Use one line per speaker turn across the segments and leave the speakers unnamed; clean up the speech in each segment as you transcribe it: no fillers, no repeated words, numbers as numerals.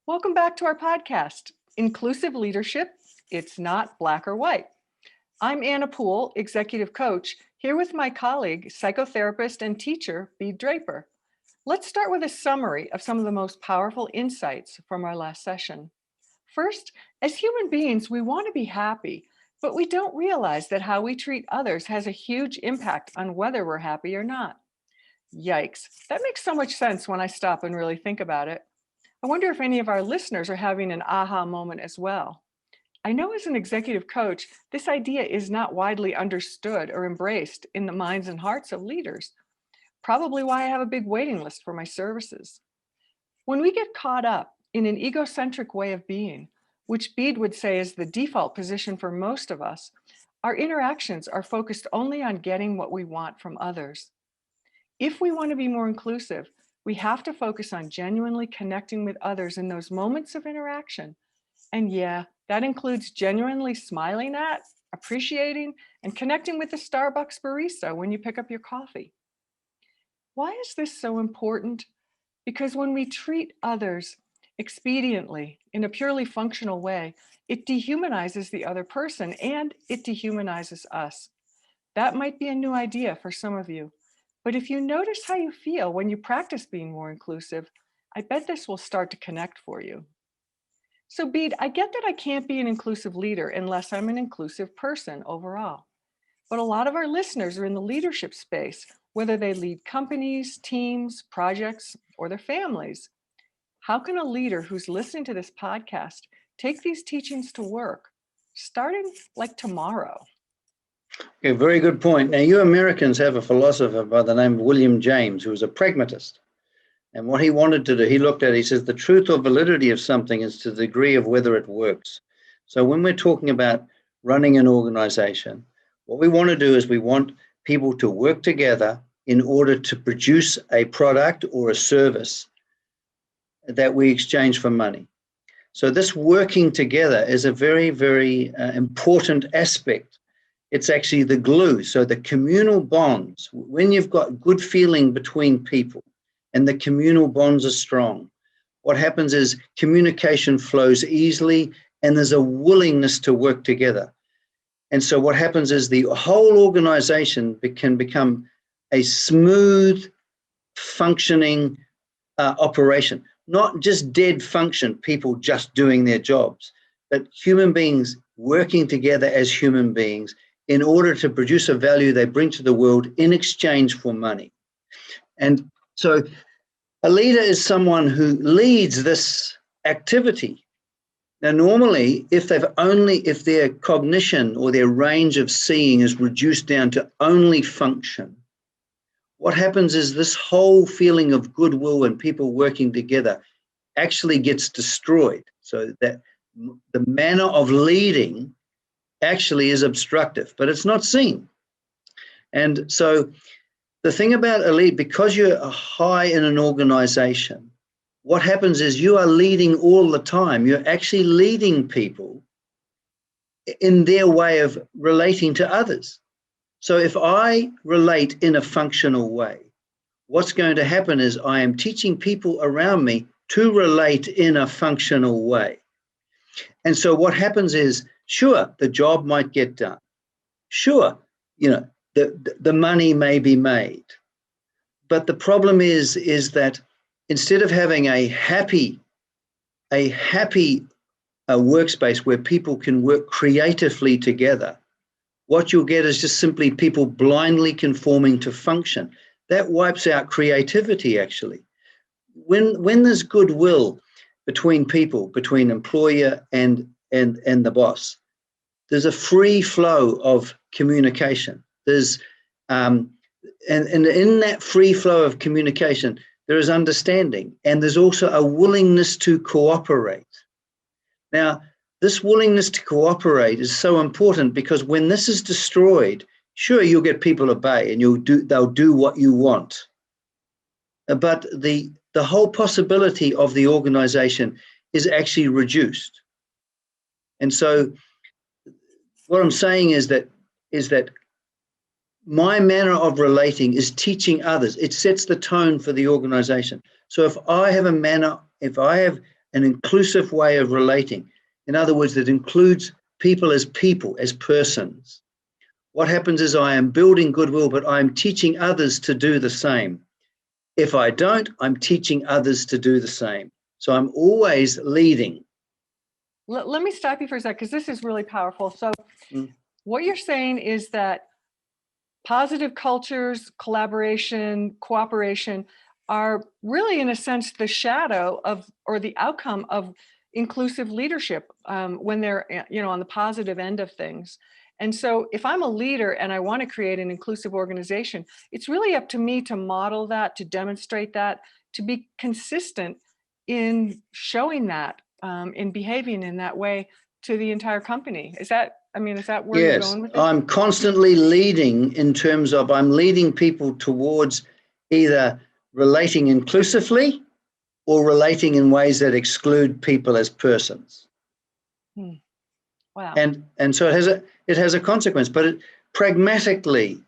Welcome back to our podcast, Inclusive Leadership, It's Not Black or White. I'm Anna Poole, Executive Coach, here with my colleague, psychotherapist and teacher, Bede Draper. Let's start with a summary of some of the most powerful insights from our last session. First, as human beings, we want to be happy, but we don't realize that how we treat others has a huge impact on whether we're happy or not. Yikes, that makes so much sense when I stop and really think about it. I wonder if any of our listeners are having an aha moment as well. I know as an executive coach, this idea is not widely understood or embraced in the minds and hearts of leaders, probably why I have a big waiting list for my services. When we get caught up in an egocentric way of being, which Bede would say is the default position for most of us, our interactions are focused only on getting what we want from others. If we want to be more inclusive, we have to focus on genuinely connecting with others in those moments of interaction. And yeah, that includes genuinely smiling at, appreciating, and connecting with the Starbucks barista when you pick up your coffee. Why is this so important? Because when we treat others expediently in a purely functional way, it dehumanizes the other person and it dehumanizes us. That might be a new idea for some of you. But if you notice how you feel when you practice being more inclusive, I bet this will start to connect for you. So Bede, I get that I can't be an inclusive leader unless I'm an inclusive person overall. But a lot of our listeners are in the leadership space, whether they lead companies, teams, projects, or their families. How can a leader who's listening to this podcast take these teachings to work, starting like tomorrow?
Okay, very good point. Now, you Americans have a philosopher by the name of William James, who was a pragmatist. And what he wanted to do, he says, the truth or validity of something is to the degree of whether it works. So when we're talking about running an organization, what we want to do is we want people to work together in order to produce a product or a service that we exchange for money. So this working together is a very, very important aspect. It's actually the glue. So the communal bonds, when you've got good feeling between people and the communal bonds are strong, what happens is communication flows easily and there's a willingness to work together. And so what happens is the whole organization can become a smooth, functioning operation, not just dead function, people just doing their jobs, but human beings working together as human beings in order to produce a value they bring to the world in exchange for money. And so a leader is someone who leads this activity. Now, normally, if their cognition or their range of seeing is reduced down to only function, what happens is this whole feeling of goodwill and people working together actually gets destroyed. So that the manner of leading actually is obstructive, but it's not seen. And so the thing about a lead, because you're high in an organization, what happens is you are leading all the time. You're actually leading people in their way of relating to others. So if I relate in a functional way, what's going to happen is I am teaching people around me to relate in a functional way. And so what happens is, sure, the job might get done. Sure, the money may be made. But the problem is that instead of having a happy workspace where people can work creatively together, what you'll get is just simply people blindly conforming to function. That wipes out creativity, actually. When there's goodwill between people, between employer and the boss, there's a free flow of communication. There's and in that free flow of communication, there is understanding, and there's also a willingness to cooperate. Now, this willingness to cooperate is so important because when this is destroyed, sure, you'll get people obey and they'll do what you want. But the whole possibility of the organization is actually reduced. And so what I'm saying is that my manner of relating is teaching others. It sets the tone for the organization. So if I have an inclusive way of relating. In other words, that includes people, as persons. What happens is I am building goodwill, but I'm teaching others to do the same. If I don't, I'm teaching others to do the same. So I'm always leading.
Let me stop you for a sec, because this is really powerful. So what you're saying is that positive cultures, collaboration, cooperation are really, in a sense, the shadow of, or the outcome of, inclusive leadership, when they're, on the positive end of things. And so if I'm a leader and I want to create an inclusive organization, it's really up to me to model that, to demonstrate that, to be consistent in showing that, in behaving in that way to the entire company. Is that where you're
Yes,
going with it?
I'm constantly leading in terms of I'm leading people towards either relating inclusively or relating in ways that exclude people as persons.
Wow.
And so it has a consequence, but pragmatically,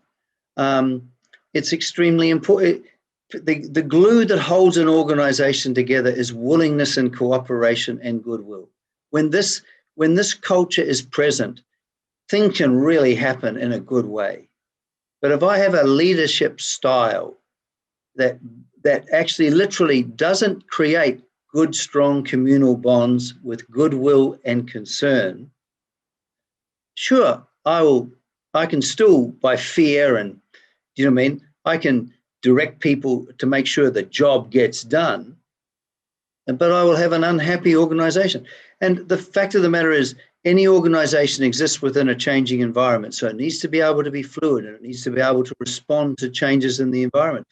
it's extremely important. The glue that holds an organization together is willingness and cooperation and goodwill. When this culture is present, things can really happen in a good way. But if I have a leadership style that actually literally doesn't create good, strong communal bonds with goodwill and concern, sure, I can still, by fear and, I can direct people to make sure the job gets done, but I will have an unhappy organization. And the fact of the matter is, any organization exists within a changing environment. So it needs to be able to be fluid, and it needs to be able to respond to changes in the environment.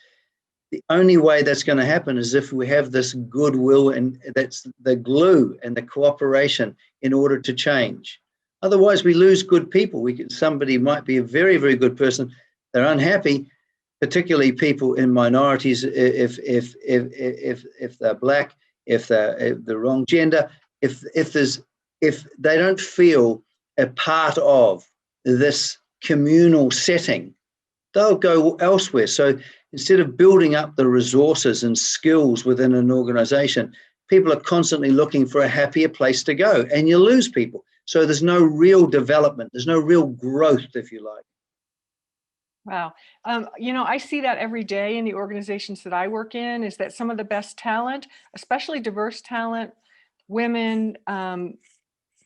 The only way that's going to happen is if we have this goodwill, and that's the glue and the cooperation in order to change. Otherwise, we lose good people. Somebody might be a very, very good person. They're unhappy, particularly people in minorities. If they're black, if they're the wrong gender, if they don't feel a part of this communal setting, they'll go elsewhere. So instead of building up the resources and skills within an organization, people are constantly looking for a happier place to go, and you lose people. So there's no real development. There's no real growth, if you like.
Wow. I see that every day in the organizations that I work in, is that some of the best talent, especially diverse talent, women,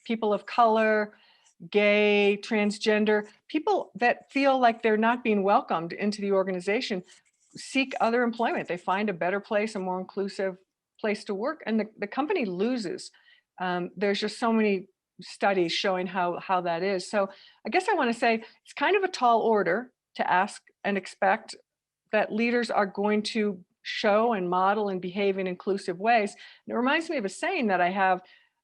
people of color, gay, transgender, people that feel like they're not being welcomed into the organization, seek other employment. They find a better place, a more inclusive place to work, and the company loses. There's just so many studies showing how that is. So I guess I want to say it's kind of a tall order to ask and expect that leaders are going to show and model and behave in inclusive ways. And it reminds me of a saying that I have,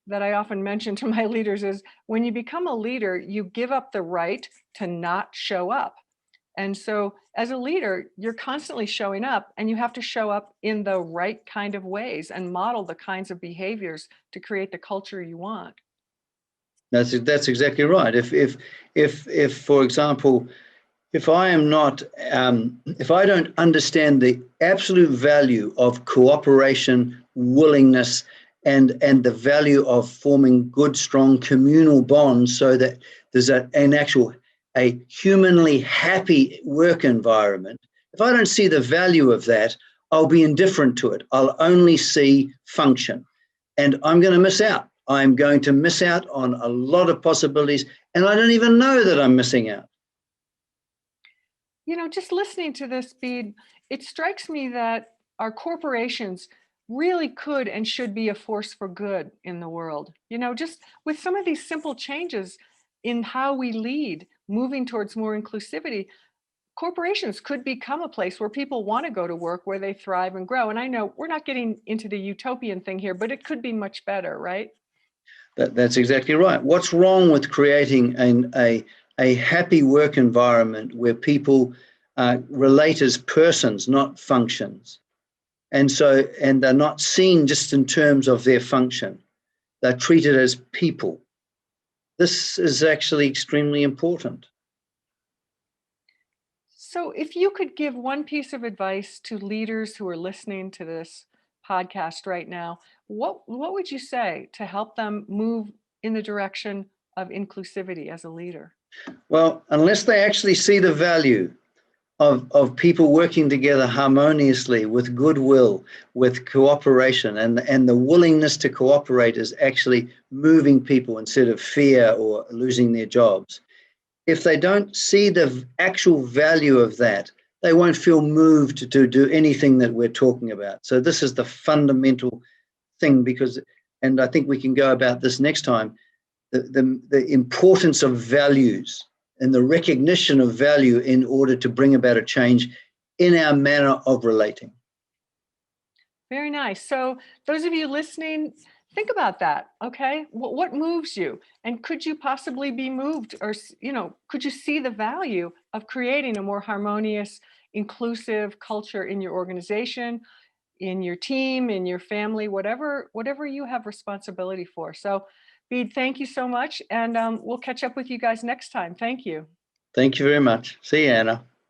that I often mention to my leaders, is when you become a leader, you give up the right to not show up. And so as a leader, you're constantly showing up, and you have to show up in the right kind of ways and model the kinds of behaviors to create the culture you want.
That's exactly right. If for example, if I am not, if I don't understand the absolute value of cooperation, willingness, and the value of forming good, strong communal bonds, so that there's a humanly happy work environment. If I don't see the value of that, I'll be indifferent to it. I'll only see function, and I'm going to miss out. I'm going to miss out on a lot of possibilities, and I don't even know that I'm missing out.
Just listening to this, Bede, it strikes me that our corporations really could and should be a force for good in the world. Just with some of these simple changes in how we lead, moving towards more inclusivity, corporations could become a place where people want to go to work, where they thrive and grow. And I know we're not getting into the utopian thing here, but it could be much better, right?
That's exactly right. What's wrong with creating a happy work environment where people relate as persons, not functions? And they're not seen just in terms of their function. They're treated as people. This is actually extremely important.
So if you could give one piece of advice to leaders who are listening to this podcast right now, what would you say to help them move in the direction of inclusivity as a leader?
Well, unless they actually see the value of people working together harmoniously with goodwill, with cooperation, and the willingness to cooperate is actually moving people instead of fear or losing their jobs. If they don't see the actual value of that, they won't feel moved to do anything that we're talking about. So this is the fundamental thing, because, and I think we can go about this next time, the importance of values and the recognition of value in order to bring about a change in our manner of relating.
Very nice. So those of you listening, think about that. Okay. What moves you? And could you possibly be moved, or, could you see the value of creating a more harmonious, inclusive culture in your organization, in your team, in your family, whatever you have responsibility for? So Bede, thank you so much. And we'll catch up with you guys next time. Thank you.
Thank you very much. See you, Anna.